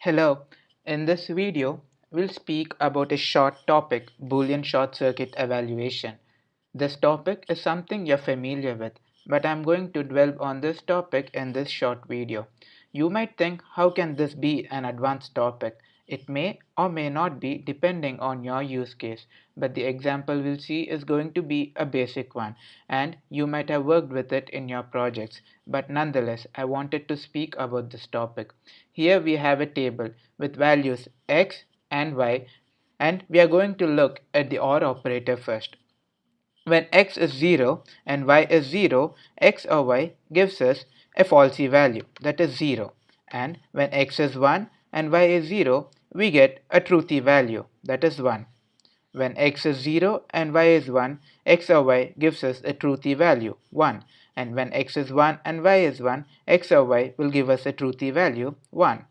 Hello, in this video, we'll speak about a short topic, Boolean short circuit evaluation. This topic is something you're familiar with, but I'm going to dwell on this topic in this short video. You might think, how can this be an advanced topic? It may or may not be depending on your use case, but the example we'll see is going to be a basic one, and you might have worked with it in your projects. But nonetheless, I wanted to speak about this topic. Here we have a table with values x and y, and we are going to look at the OR operator first. When x is 0 and y is 0, x or y gives us a falsy value, that is 0. And when x is 1 and y is 0, we get a truthy value, that is 1. When x is 0 and y is 1, x or y gives us a truthy value, 1. And when x is 1 and y is 1, x or y will give us a truthy value, 1.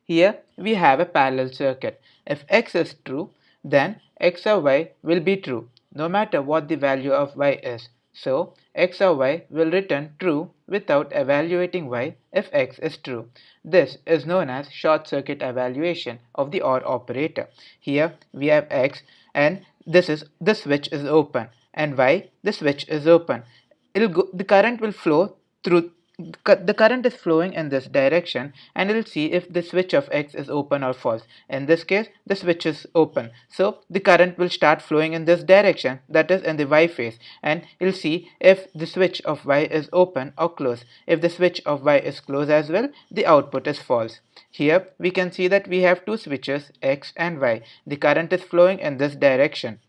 Here we have a parallel circuit. If x is true, then x or y will be true, no matter what the value of y is. So x or y will return true without evaluating y if x is true. This is known as short circuit evaluation of the OR operator. Here we have x, and this switch is open, and y, the switch is open. The current will flow through. The current is flowing in this direction, and you'll see if the switch of x is open or false. In this case, the switch is open, so the current will start flowing in this direction, that is in the y phase, and you'll see if the switch of y is open or closed. If the switch of y is closed as well, the output is false. Here we can see that we have two switches, x and y. The current is flowing in this direction.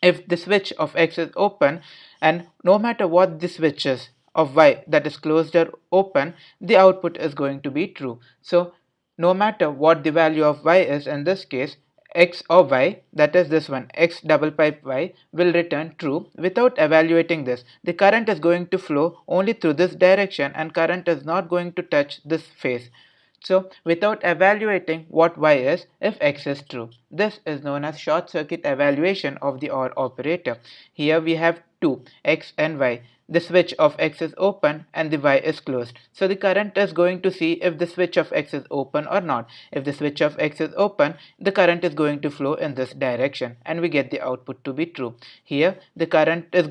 If the switch of x is open, and no matter what the switch is of y, that is closed or open, the output is going to be true. So no matter what the value of y is, in this case x or y, that is this one, x double pipe y, will return true without evaluating this. The current is going to flow only through this direction, and current is not going to touch this phase. So without evaluating what y is if x is true. This is known as short circuit evaluation of the OR operator. Here we have two, x and y. The switch of x is open and the y is closed. So the current is going to see if the switch of x is open or not. If the switch of x is open, the current is going to flow in this direction, and we get the output to be true. Here the current is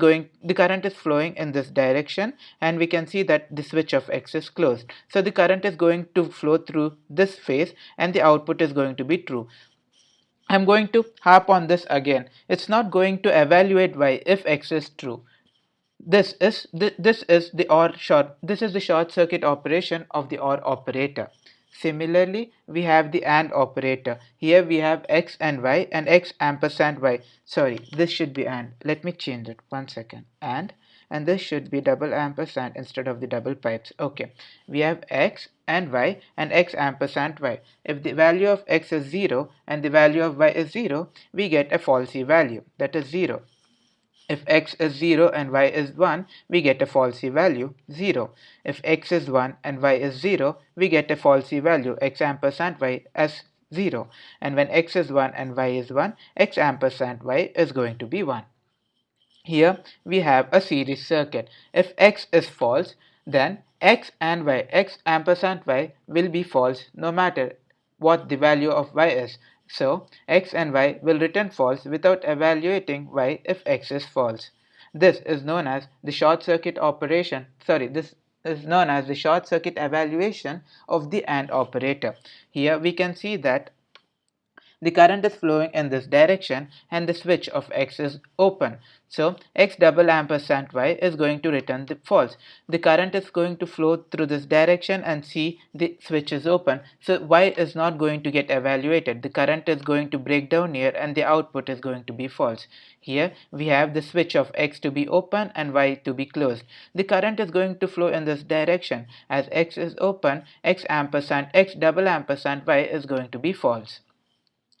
flowing in this direction, and we can see that the switch of x is closed. So the current is going to flow through this phase, and the output is going to be true. I'm going to harp on this again. It's not going to evaluate y if x is true. This is the short circuit operation of the OR operator. Similarly, we have the AND operator. Here we have x and y and x ampersand y. Sorry, this should be AND. Let me change it. 1 second. And this should be double ampersand instead of the double pipes. Okay, we have x and y and x ampersand y. If the value of x is 0 and the value of y is 0, we get a falsy value, that is 0. If x is 0 and y is 1, we get a falsy value, 0. If x is 1 and y is 0, we get a falsy value, x ampersand y, as 0. And when x is 1 and y is 1, x ampersand y is going to be 1. Here we have a series circuit. If x is false, then x and y, x ampersand y, will be false no matter what the value of y is. So x and y will return false without evaluating y if x is false. This is known as the short circuit operation. This is known as the short circuit evaluation of the AND operator. Here we can see that the current is flowing in this direction, and the switch of x is open. So x double ampersand y is going to return the false. The current is going to flow through this direction, and see the switch is open. So y is not going to get evaluated. The current is going to break down here, and the output is going to be false. Here we have the switch of x to be open and y to be closed. The current is going to flow in this direction. As x is open, x double ampersand y is going to be false.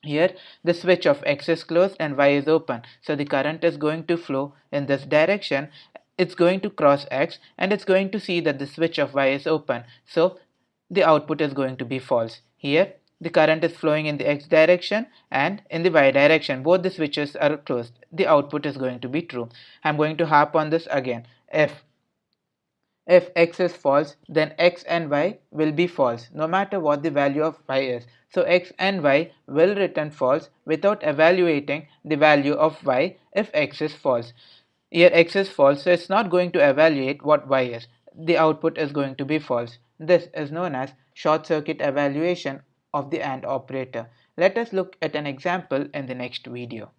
Here the switch of x is closed and y is open, so the current is going to flow in this direction. It's going to cross x, and it's going to see that the switch of y is open, so the output is going to be false. Here the current is flowing in the x direction and in the y direction. Both the switches are closed. The output is going to be true. I'm going to harp on this again. If x is false, then x and y will be false no matter what the value of y is. So x and y will return false without evaluating the value of y if x is false. Here x is false, so it's not going to evaluate what y is. The output is going to be false. This is known as short circuit evaluation of the AND operator. Let us look at an example in the next video.